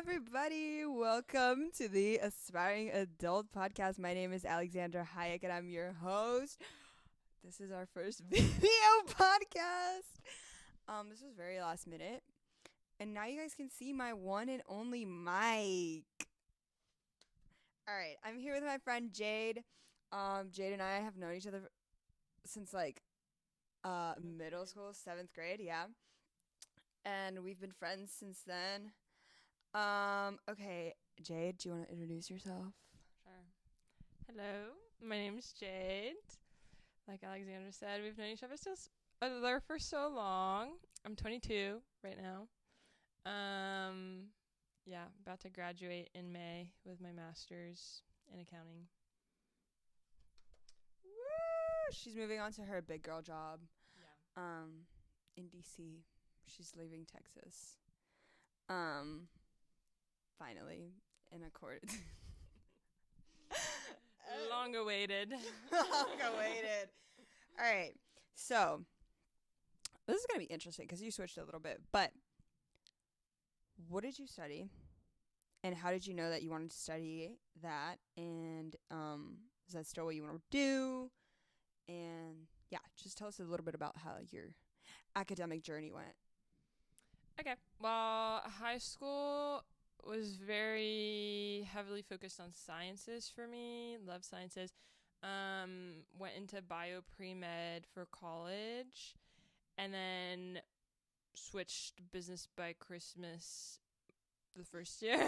everybody. Welcome to the Aspiring Adult Podcast. My name is Alexandra Hayek, and I'm your host. This is our first video podcast. This was very last minute, and now you guys can see my one and only mic. All right, I'm here with my friend Jade. Jade and I have known each other since middle school, 7th grade, yeah. And we've been friends since then. Okay, Jade, do you want to introduce yourself? Sure. Hello, my name is Jade. Like Alexandra said, we've known each other for so long. I'm 22 right now. Yeah, about to graduate in May with my master's in accounting. Woo! She's moving on to her big girl job. Yeah. In DC. She's leaving Texas. Finally, in accord. Long awaited. Long awaited. All right. So, this is going to be interesting because you switched a little bit. But, what did you study? And how did you know that you wanted to study that? And is that still what you want to do? And, yeah, just tell us a little bit about how your academic journey went. Okay. Well, high school was very heavily focused on sciences for me. Love sciences. Went into bio pre-med for college, and then switched business by Christmas the first year.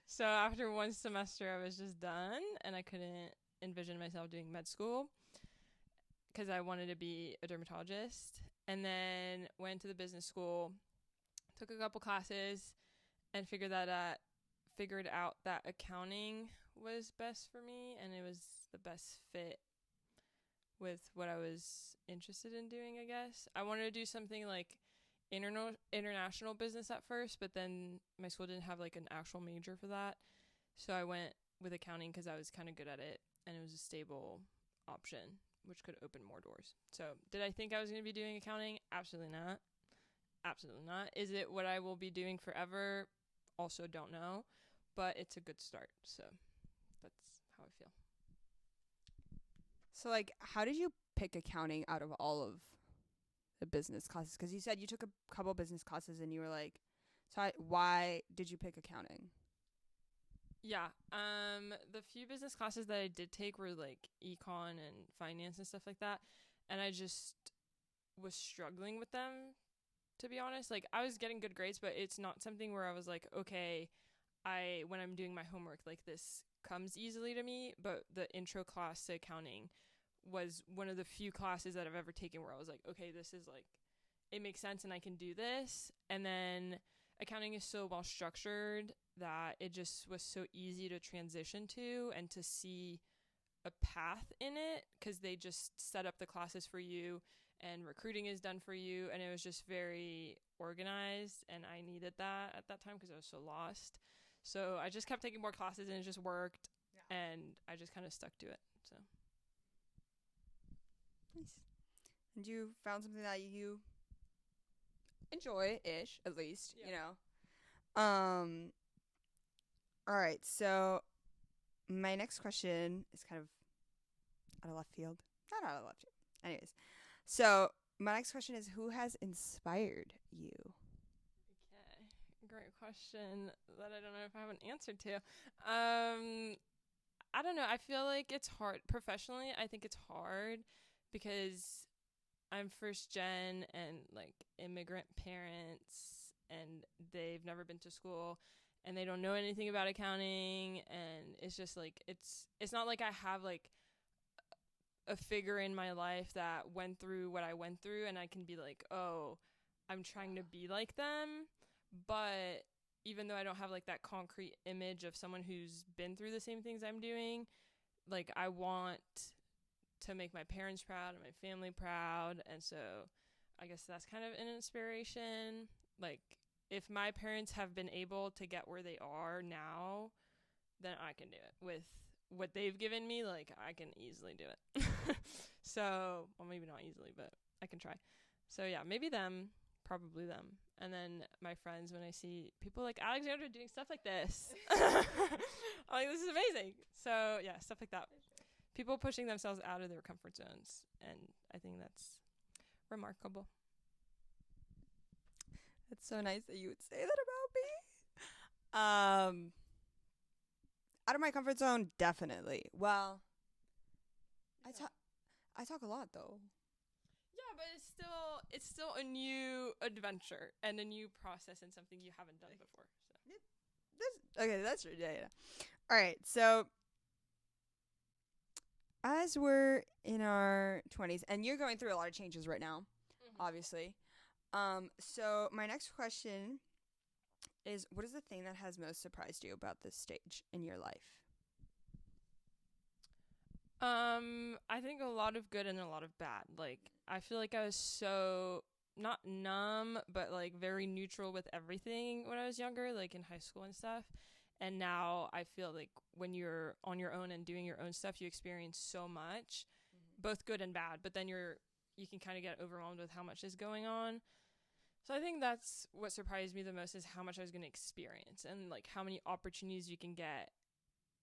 So after one semester, I was just done, and I couldn't envision myself doing med school because I wanted to be a dermatologist. And then went to the business school, took a couple classes, and figured out that accounting was best for me, and it was the best fit with what I was interested in doing, I guess. I wanted to do something like international business at first, but then my school didn't have like an actual major for that. So I went with accounting because I was kind of good at it, and it was a stable option, which could open more doors. So did I think I was going to be doing accounting? Absolutely not. Absolutely not. Is it what I will be doing forever? Also don't know, but it's a good start. So that's how I feel. So, how did you pick accounting out of all of the business classes? Because you said you took a couple business classes and you were like, why did you pick accounting? Yeah. The few business classes that I did take were like econ and finance and stuff like that. And I just was struggling with them, to be honest. Like, I was getting good grades, but it's not something where I was like, okay, when I'm doing my homework, like, this comes easily to me. But the intro class to accounting was one of the few classes that I've ever taken where I was like, okay, this is like, it makes sense and I can do this. And then accounting is so well structured that it just was so easy to transition to and to see a path in it, because they just set up the classes for you and recruiting is done for you, and it was just very organized, and I needed that at that time because I was so lost. So I just kept taking more classes, and it just worked. Yeah. And I just kind of stuck to it. So nice. And you found something that you enjoy-ish, at least, yeah. You know. All right, so my next question is kind of out of left field. Not out of left field. Anyways, so my next question is, who has inspired you? Okay, great question that I don't know if I have an answer to. I don't know. I feel like it's hard. Professionally, I think it's hard because I'm first gen and like immigrant parents, and they've never been to school and they don't know anything about accounting, and it's just like it's not like I have like a figure in my life that went through what I went through and I can be like, oh, I'm trying to be like them. But even though I don't have like that concrete image of someone who's been through the same things I'm doing, like, I want to make my parents proud and my family proud. And so I guess that's kind of an inspiration. Like, if my parents have been able to get where they are now, then I can do it. With what they've given me, like, I can easily do it. So, well, maybe not easily, but I can try. So yeah, maybe them, probably them. And then my friends, when I see people like Alexandra doing stuff like this, I'm like, this is amazing. So yeah, stuff like that. People pushing themselves out of their comfort zones. And I think that's remarkable. That's so nice that you would say that about me. Out of my comfort zone, definitely. Well, I talk a lot though. Yeah, but it's still a new adventure and a new process and something you haven't done before. So. Okay, that's true. Yeah. All right, so as we're in our 20s, and you're going through a lot of changes right now, obviously. So my next question is, what is the thing that has most surprised you about this stage in your life? I think a lot of good and a lot of bad. Like, I feel like I was so not numb, but like very neutral with everything when I was younger, like in high school and stuff. And now I feel like when you're on your own and doing your own stuff, you experience so much, both good and bad, but then you can kind of get overwhelmed with how much is going on. So I think that's what surprised me the most, is how much I was going to experience and like how many opportunities you can get,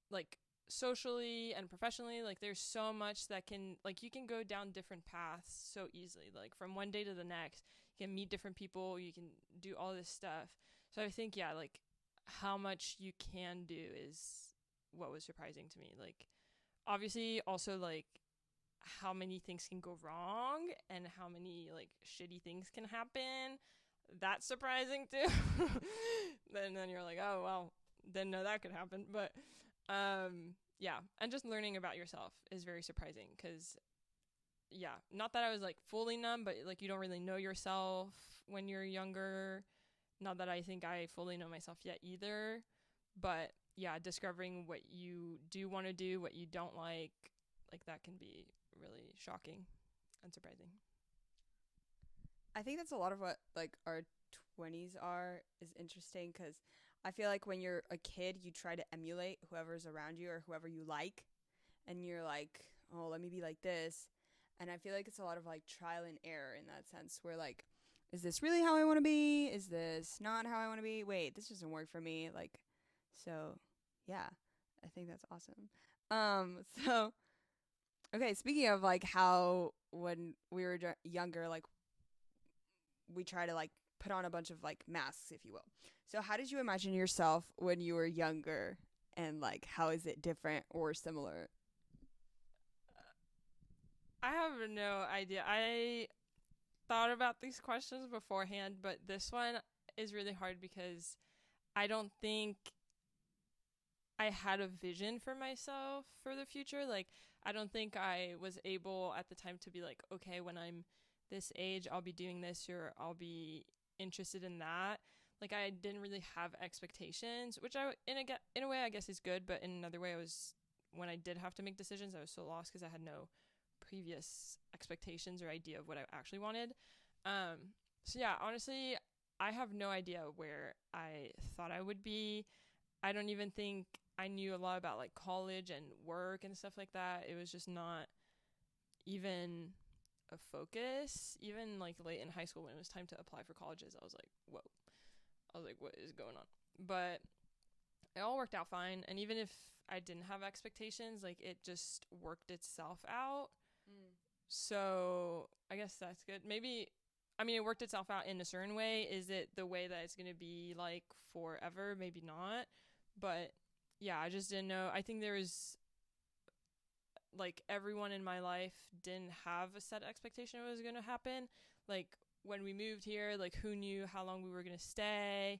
like socially and professionally. Like there's so much that can, like, you can go down different paths so easily, like from one day to the next. You can meet different people, you can do all this stuff. So I think, yeah, like how much you can do is what was surprising to me. Like obviously also like how many things can go wrong and how many like shitty things can happen. That's surprising too. then you're like, oh well, didn't know that could happen. But yeah, and just learning about yourself is very surprising, because yeah, not that I was like fully numb, but like you don't really know yourself when you're younger. Not that I think I fully know myself yet either, but yeah, discovering what you do want to do, what you don't like that can be really shocking and surprising. I think that's a lot of what like our 20s is interesting, because I feel like when you're a kid, you try to emulate whoever's around you or whoever you like, and you're like, oh, let me be like this. And I feel like it's a lot of like trial and error in that sense, where like, is this really how I want to be? Is this not how I want to be? Wait, this doesn't work for me. Like, so yeah, I think that's awesome. So okay, speaking of like how when we were younger, like we try to like put on a bunch of like masks, if you will. So how did you imagine yourself when you were younger, and like how is it different or similar? I have no idea. I thought about these questions beforehand, but this one is really hard because I don't think I had a vision for myself for the future. Like, I don't think I was able at the time to be like, okay, when I'm this age, I'll be doing this, or I'll be interested in that. Like, I didn't really have expectations, which in a way I guess is good, but in another way when I did have to make decisions, I was so lost because I had no previous expectations or idea of what I actually wanted. So yeah, honestly, I have no idea where I thought I would be. I don't even think I knew a lot about like college and work and stuff like that. It was just not even a focus. Even like late in high school when it was time to apply for colleges, I was like, whoa. I was like, what is going on? But it all worked out fine. And even if I didn't have expectations, like it just worked itself out. So I guess that's good. Maybe, I mean, it worked itself out in a certain way. Is it the way that it's going to be like forever? Maybe not. But yeah, I just didn't know. I think there was like everyone in my life didn't have a set expectation of what was going to happen. Like when we moved here, like who knew how long we were going to stay?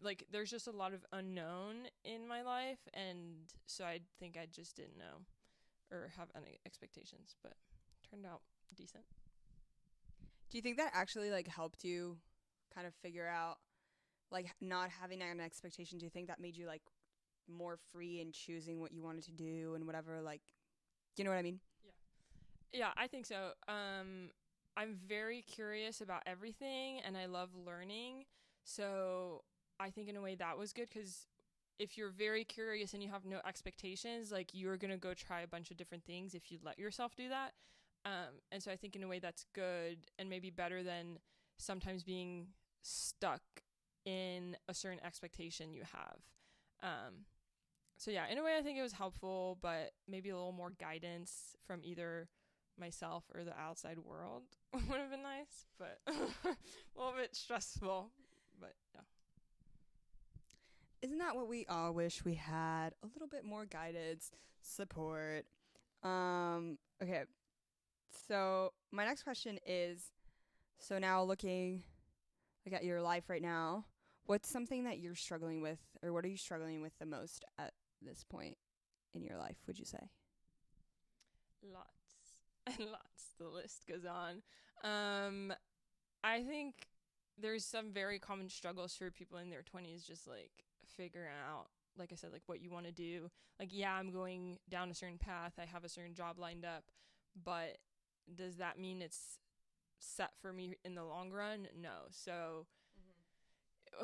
Like there's just a lot of unknown in my life, and so I think I just didn't know or have any expectations, but turned out decent. Do you think that actually like helped you kind of figure out, like, not having an expectation? Do you think that made you like more free in choosing what you wanted to do and whatever? Like, do you know what I mean? Yeah, I think so. I'm very curious about everything, and I love learning. So I think in a way that was good, because if you're very curious and you have no expectations, like you're going to go try a bunch of different things if you let yourself do that. And so I think in a way that's good and maybe better than sometimes being stuck in a certain expectation you have. So yeah, in a way I think it was helpful, but maybe a little more guidance from either myself or the outside world would have been nice, but a little bit stressful. But yeah. Isn't that what we all wish we had? A little bit more guidance, support. Okay. So my next question is, so now looking like at your life right now, what's something that you're struggling with, or what are you struggling with the most at this point in your life, would you say? Lots and lots. The list goes on. I think there's some very common struggles for people in their 20s, just like figuring out, like I said, like what you want to do. Like, yeah, I'm going down a certain path. I have a certain job lined up, but does that mean it's set for me in the long run? No. So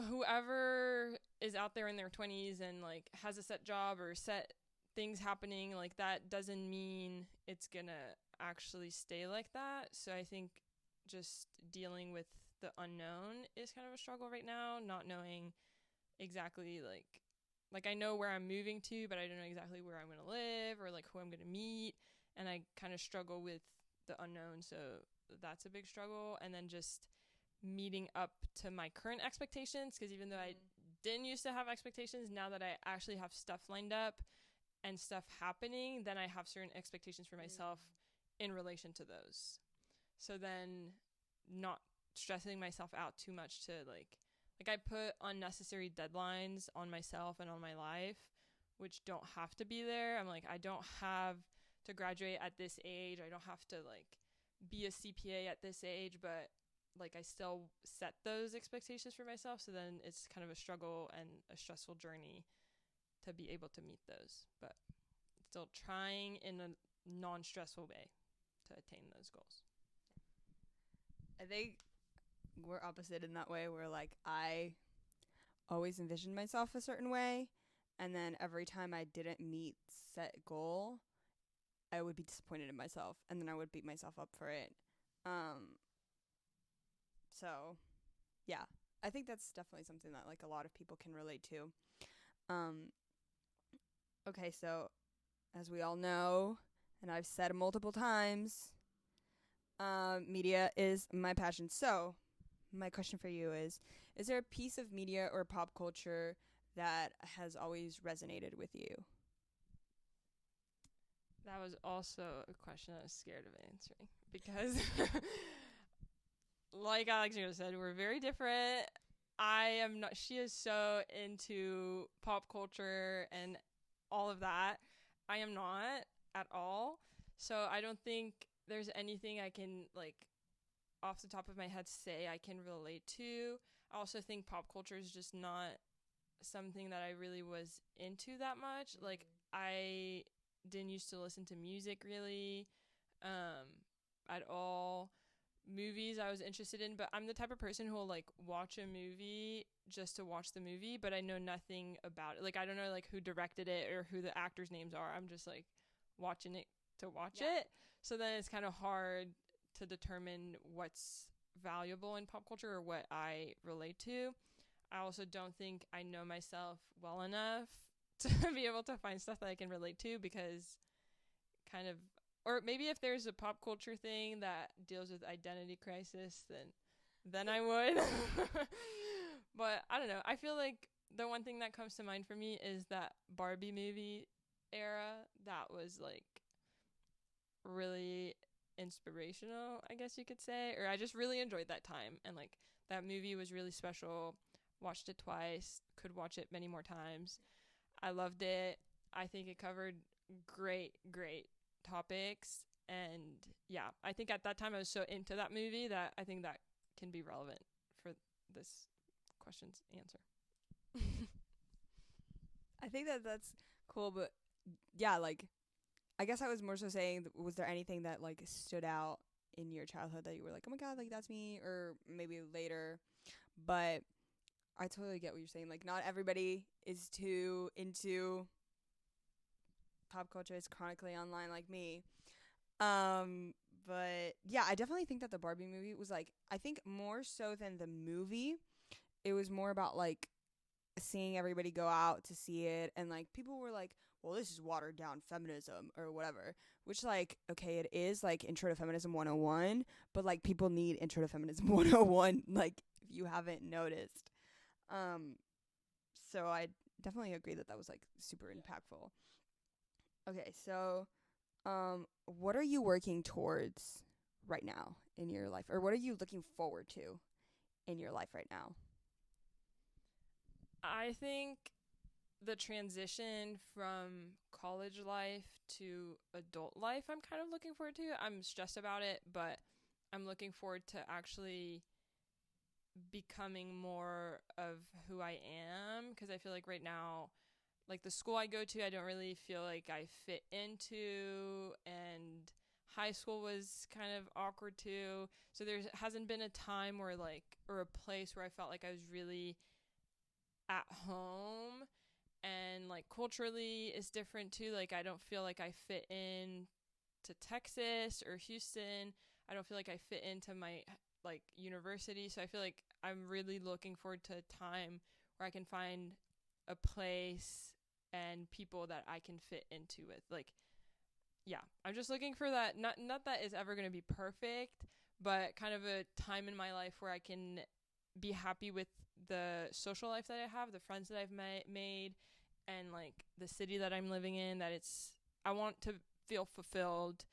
whoever is out there in their 20s and like has a set job or set things happening, like that doesn't mean it's gonna actually stay like that. So I think just dealing with the unknown is kind of a struggle right now, not knowing exactly like I know where I'm moving to, but I don't know exactly where I'm going to live or like who I'm going to meet, and I kind of struggle with the unknown. So that's a big struggle. And then just meeting up to my current expectations, because even though I didn't used to have expectations, now that I actually have stuff lined up and stuff happening, then I have certain expectations for myself in relation to those. So then not stressing myself out too much to like I put unnecessary deadlines on myself and on my life, which don't have to be there. I'm like, I don't have to graduate at this age. I don't have to like be a CPA at this age, but like I still set those expectations for myself. So then it's kind of a struggle and a stressful journey to be able to meet those, but still trying in a non-stressful way to attain those goals. I think we're opposite in that way, where like I always envisioned myself a certain way, and then every time I didn't meet set goal, I would be disappointed in myself, and then I would beat myself up for it. So yeah, I think that's definitely something that like a lot of people can relate to. Um okay, so as we all know, and I've said multiple times, media is my passion. So my question for you is there a piece of media or pop culture that has always resonated with you? That was also a question I was scared of answering because, like Alexandra said, we're very different. I am not, she is so into pop culture and all of that. I am not at all. So I don't think there's anything I can, like, off the top of my head say I can relate to. I also think pop culture is just not something that I really was into that much. Like, I didn't used to listen to music really at all. Movies I was interested in, but I'm the type of person who will like watch a movie just to watch the movie, but I know nothing about it. Like I don't know like who directed it or who the actors' names are. I'm just like watching it to watch it. So then it's kind of hard to determine what's valuable in pop culture or what I relate to. I also don't think I know myself well enough to be able to find stuff that I can relate to, because kind of, or maybe if there's a pop culture thing that deals with identity crisis, then I would. But I don't know. I feel like the one thing that comes to mind for me is that Barbie movie era. That was like really inspirational, I guess you could say, or I just really enjoyed that time, and like that movie was really special. Watched it twice, could watch it many more times. I loved it. I think it covered great topics, and yeah, I think at that time I was so into that movie that I think that can be relevant for this question's answer. I think that that's cool, but yeah, like I guess I was more so saying, was there anything that like stood out in your childhood that you were like, oh my god, like that's me, or maybe later? But I totally get what you're saying. Like, not everybody is too into pop culture, is chronically online like me. But yeah, I definitely think that the Barbie movie was like, I think more so than the movie, it was more about like seeing everybody go out to see it, and like people were like, well, this is watered down feminism or whatever, which like, okay, it is like intro to feminism 101, but like people need intro to feminism 101, like if you haven't noticed. um so I definitely agree that that was like super impactful. Okay, so what are you working towards right now in your life, or what are you looking forward to in your life right now? I think the transition from college life to adult life, I'm kind of looking forward to. I'm stressed about it, but I'm looking forward to actually becoming more of who I am, because I feel like right now, like the school I go to, I don't really feel like I fit into, and high school was kind of awkward too. So there hasn't been a time where like, or a place where I felt like I was really at home. And like culturally it's different too. Like I don't feel like I fit in to Texas or Houston. I don't feel like I fit into my like university. So I feel like I'm really looking forward to a time where I can find a place and people that I can fit into with. Like, yeah, I'm just looking for that. Not that it's ever going to be perfect, but kind of a time in my life where I can be happy with the social life that I have, the friends that I've made, and like the city that I'm living in. That it's, I want to feel fulfilled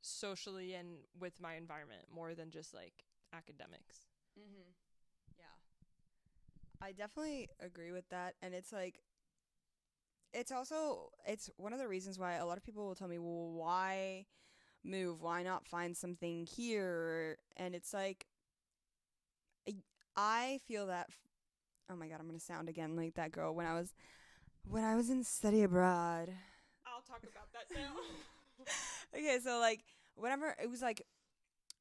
socially and with my environment more than just like academics. Mhm. Yeah. I definitely agree with that, and it's like, it's also, it's one of the reasons why a lot of people will tell me, well, why move? Why not find something here? And it's like, I feel that oh my god, I'm going to sound again like that girl when I was in study abroad. I'll talk about that now. Okay, so like whenever it was like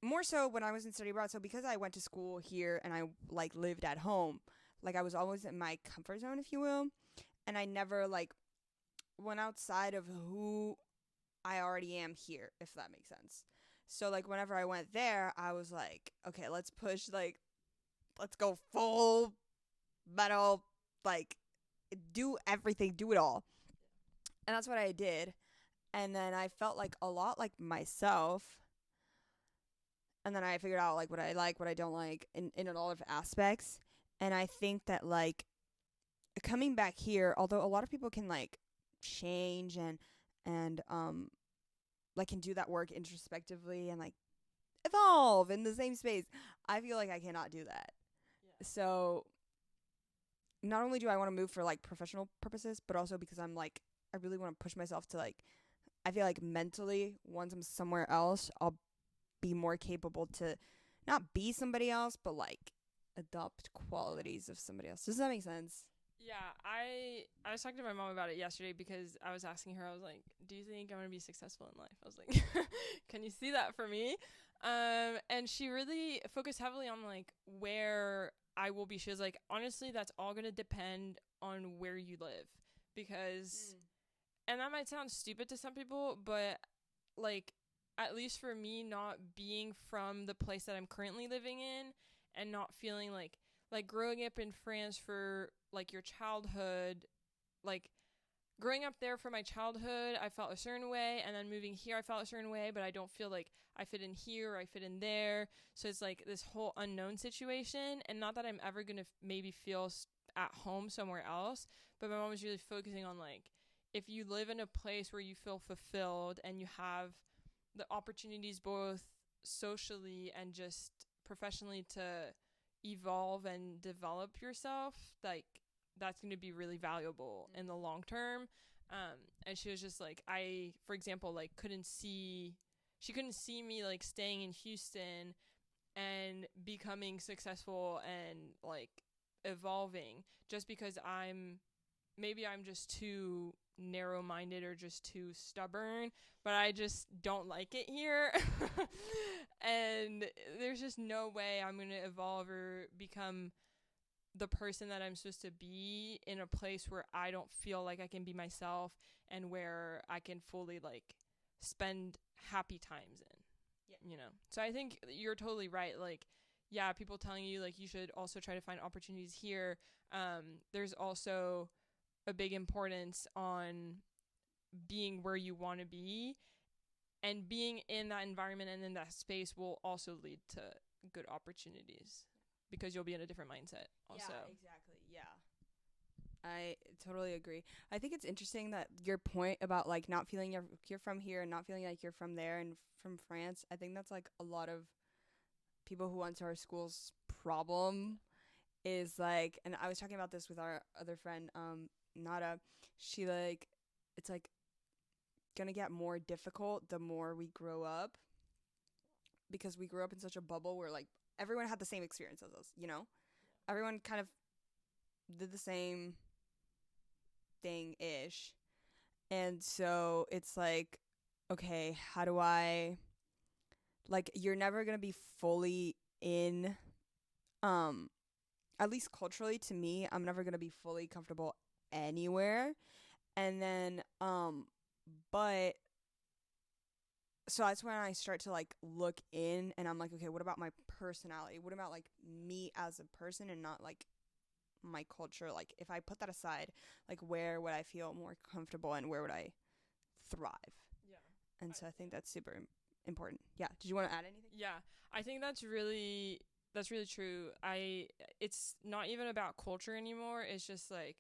more so when I was in study abroad, so because I went to school here and I like lived at home, like I was always in my comfort zone, if you will, and I never like went outside of who I already am here, if that makes sense. So like whenever I went there, I was like, okay, let's push, like let's go full metal, like do everything, do it all. And that's what I did. And then I felt like a lot like myself. And then I figured out like what I don't like in a lot of aspects. And I think that like coming back here, although a lot of people can like change and like can do that work introspectively and like evolve in the same space, I feel like I cannot do that. Yeah. So not only do I want to move for like professional purposes, but also because I'm like, I really want to push myself to like, I feel like mentally once I'm somewhere else, I'll be more capable to not be somebody else, but like adopt qualities of somebody else. Does that make sense? Yeah, I was talking to my mom about it yesterday because I was asking her, I was like, do you think I'm gonna be successful in life? I was like, can you see that for me? And she really focused heavily on like where I will be. She was like, honestly, that's all gonna depend on where you live. Because and that might sound stupid to some people, but like at least for me, not being from the place that I'm currently living in and not feeling like growing up in France for like your childhood, like growing up there for my childhood, I felt a certain way, and then moving here, I felt a certain way, but I don't feel like I fit in here or I fit in there. So it's like this whole unknown situation, and not that I'm ever gonna maybe feel at home somewhere else, but my mom was really focusing on like if you live in a place where you feel fulfilled and you have the opportunities both socially and just professionally to evolve and develop yourself, like that's going to be really valuable in the long term. And she was just like, I, for example, like she couldn't see me like staying in Houston and becoming successful and like evolving just because maybe I'm just too narrow minded or just too stubborn, but I just don't like it here. And there's just no way I'm going to evolve or become the person that I'm supposed to be in a place where I don't feel like I can be myself and where I can fully like spend happy times in. Yeah. So I think you're totally right. Like, yeah, people telling you like you should also try to find opportunities here. There's also a big importance on being where you want to be, and being in that environment and in that space will also lead to good opportunities because you'll be in a different mindset also. Yeah, exactly. Yeah. I totally agree. I think it's interesting that your point about like not feeling you're from here and not feeling like you're from there and from France. I think that's like a lot of people who went to our school's problem is like, and I was talking about this with our other friend, Nada. She like, it's like gonna get more difficult the more we grow up because we grew up in such a bubble where like everyone had the same experience as us, you know? Everyone kind of did the same thing ish. And so it's like, okay, how do I like you're never going to be fully in at least culturally to me, I'm never going to be fully comfortable anywhere. And then but so that's when I start to like look in and I'm like, okay, what about my personality? What about like me as a person and not like my culture? Like if I put that aside, like where would I feel more comfortable and where would I thrive? Yeah. And so I think that's super important. Yeah. Did you want to add anything? Yeah. I think that's really true. It's not even about culture anymore. It's just like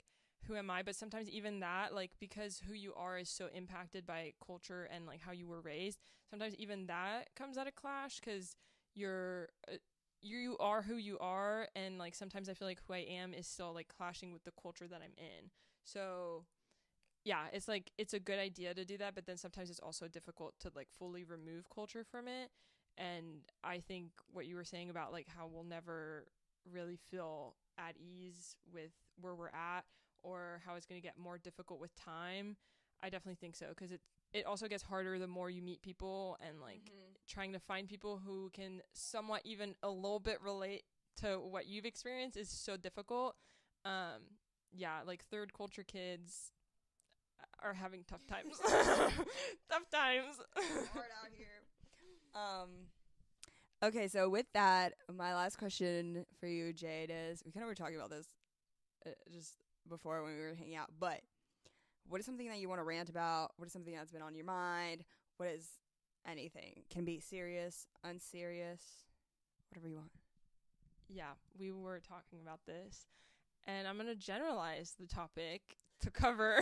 who am I? But sometimes even that, like, because who you are is so impacted by culture and like how you were raised, sometimes even that comes at a clash because you're you are who you are, and like sometimes I feel like who I am is still like clashing with the culture that I'm in. So yeah, it's like it's a good idea to do that, but then sometimes it's also difficult to like fully remove culture from it. And I think what you were saying about like how we'll never really feel at ease with where we're at, or how it's going to get more difficult with time, I definitely think so, because it also gets harder the more you meet people, and like trying to find people who can somewhat even a little bit relate to what you've experienced is so difficult. Yeah, like third culture kids are having tough times. Tough times. Hard out here. Okay, so with that, my last question for you, Jade, is we kind of were talking about this just before when we were hanging out, but what is something that you want to rant about? What is something that's been on your mind? What is anything? Can be serious, unserious, whatever you want. Yeah, we were talking about this, and I'm going to generalize the topic to cover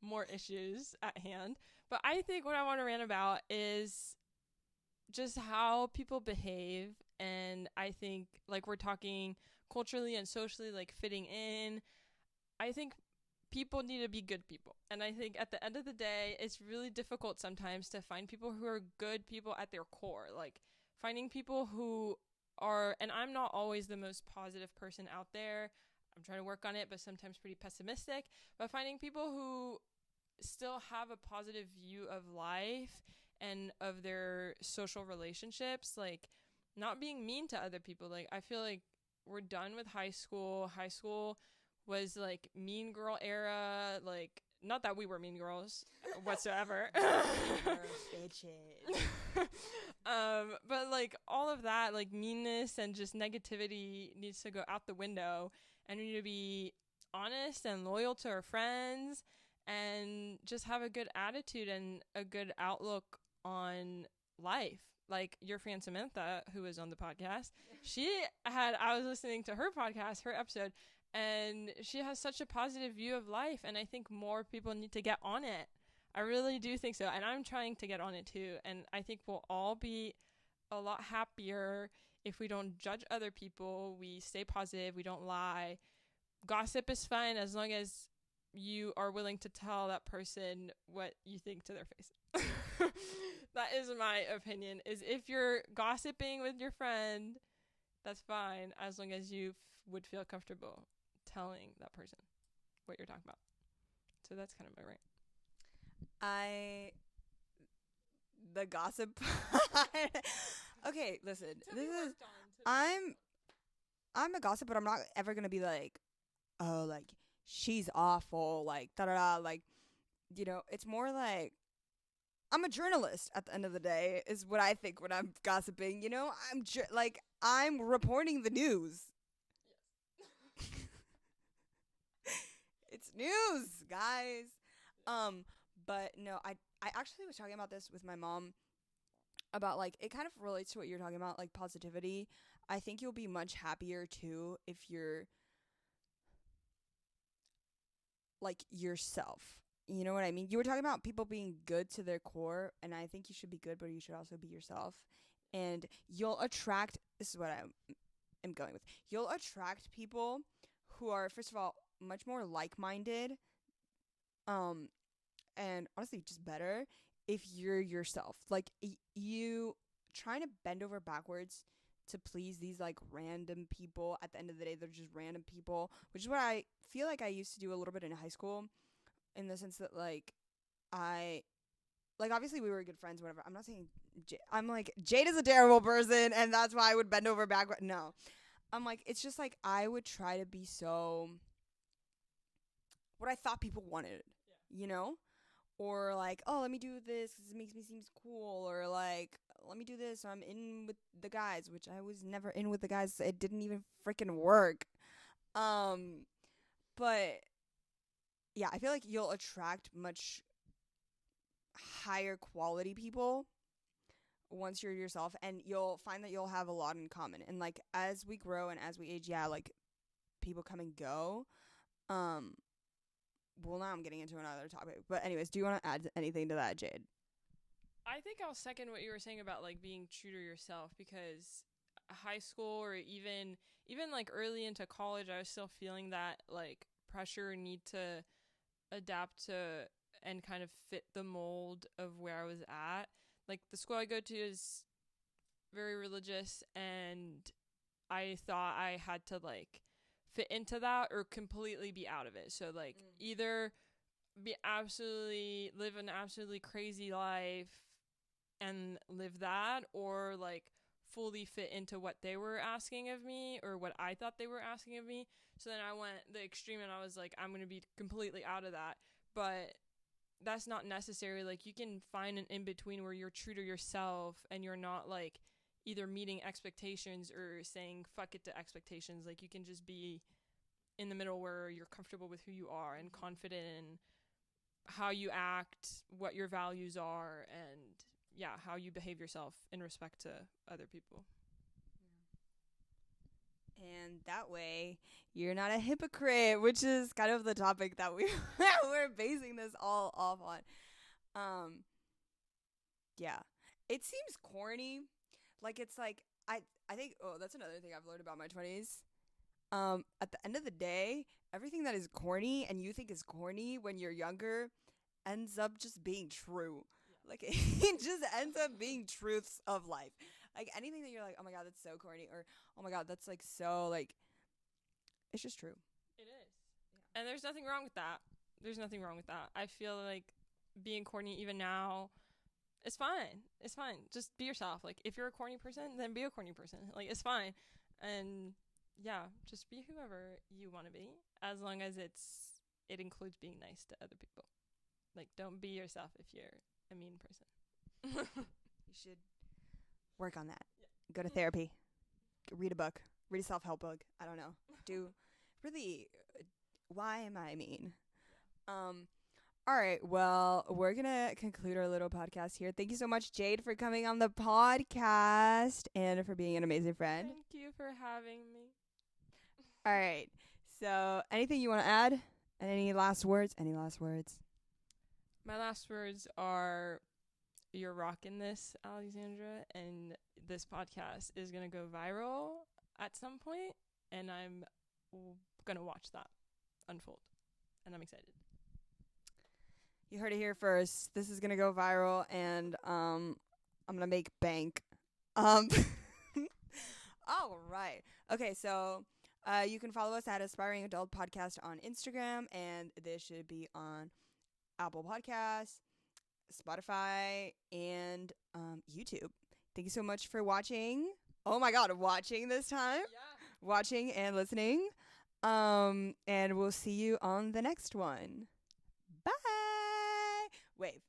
more issues at hand. But I think what I want to rant about is just how people behave. And I think, like, we're talking culturally and socially, like fitting in. I think people need to be good people. And I think at the end of the day, it's really difficult sometimes to find people who are good people at their core. Like finding people who are, and I'm not always the most positive person out there. I'm trying to work on it, but sometimes pretty pessimistic. But finding people who still have a positive view of life and of their social relationships, like not being mean to other people. Like I feel like we're done with high school. High school was like mean girl era. Like not that we were mean girls whatsoever. Bitches. But like all of that, like meanness and just negativity needs to go out the window, and we need to be honest and loyal to our friends and just have a good attitude and a good outlook on life. Like your friend Samantha, who was on the podcast, I was listening to her podcast, her episode, and she has such a positive view of life, and I think more people need to get on it. I really do think so, and I'm trying to get on it too, and I think we'll all be a lot happier if we don't judge other people, we stay positive, we don't lie. Gossip is fine as long as you are willing to tell that person what you think to their face. That is my opinion, is if you're gossiping with your friend, that's fine as long as you would feel comfortable telling that person what you're talking about. So that's kind of my rant. The gossip okay, listen, I'm a gossip, but I'm not ever gonna be like, oh, like she's awful, like da da da, like, you know, it's more like I'm a journalist at the end of the day, is what I think when I'm gossiping. You know, I'm reporting the news. It's news, guys. But no, I actually was talking about this with my mom about like it kind of relates to what you're talking about, like positivity. I think you'll be much happier too if you're like yourself. You know what I mean? You were talking about people being good to their core, and I think you should be good, but you should also be yourself. And you'll attract, this is what am going with. You'll attract people who are, first of all, much more like minded, um, and honestly, just better if you're yourself. Like, you trying to bend over backwards to please these like random people. At the end of the day, they're just random people, which is what I feel like I used to do a little bit in high school, in the sense that like I like obviously we were good friends, whatever. I'm not saying I'm like Jade is a terrible person and that's why I would bend over backward. No, I'm like it's just like I would try to be so what I thought people wanted, you know, or like oh let me do this 'cause it makes me seem cool, or like let me do this so I'm in with the guys, which I was never in with the guys. It didn't even freaking work. Um, but yeah, I feel like you'll attract much higher quality people once you're yourself, and you'll find that you'll have a lot in common. And like as we grow and as we age, yeah, like people come and go. Um, well, now I'm getting into another topic, but anyways, do you want to add anything to that, Jade? I think I'll second what you were saying about like being true to yourself, because high school or even like early into college, I was still feeling that like pressure need to adapt to and kind of fit the mold of where I was at. Like the school I go to is very religious, and I thought I had to like fit into that or completely be out of it. So like either live an absolutely crazy life and live that, or like fully fit into what they were asking of me or what I thought they were asking of me. So then I went the extreme and I was like, I'm going to be completely out of that. But that's not necessary. Like you can find an in between where you're true to yourself and you're not like either meeting expectations or saying fuck it to expectations. Like you can just be in the middle where you're comfortable with who you are and confident in how you act, what your values are, and yeah, how you behave yourself in respect to other people. And that way, you're not a hypocrite, which is kind of the topic that we're basing this all off on. Um, yeah, it seems corny. Like it's like I think that's another thing I've learned about my 20s. At the end of the day, everything that is corny and you think is corny when you're younger ends up just being true. Like it just ends up being truths of life. Like anything that you're like, oh my god, that's so corny, or oh my god, that's like so like, it's just true. It is. Yeah. And there's nothing wrong with that. There's nothing wrong with that. I feel like being corny even now, it's fine. It's fine. Just be yourself. Like if you're a corny person, then be a corny person. Like it's fine. And yeah, just be whoever you want to be, as long as it includes being nice to other people. Like don't be yourself if you're a mean person. You should work on that. Yeah. Go to therapy. Read a book. Read a self-help book. I don't know. Do really. Why am I mean? All right. Well, we're gonna conclude our little podcast here. Thank you so much, Jade, for coming on the podcast and for being an amazing friend. Thank you for having me. All right. So, anything you want to add? And any last words? Any last words? My last words are, you're rocking this, Alexandra, and this podcast is going to go viral at some point, and I'm going to watch that unfold, and I'm excited. You heard it here first. This is going to go viral, and I'm going to make bank. All right. Okay, so you can follow us at Aspiring Adult Podcast on Instagram, and this should be on Apple Podcasts, Spotify, and YouTube. Thank you so much for watching. Oh my god, watching this time. Yeah. Watching and listening. And we'll see you on the next one. Bye. Wave.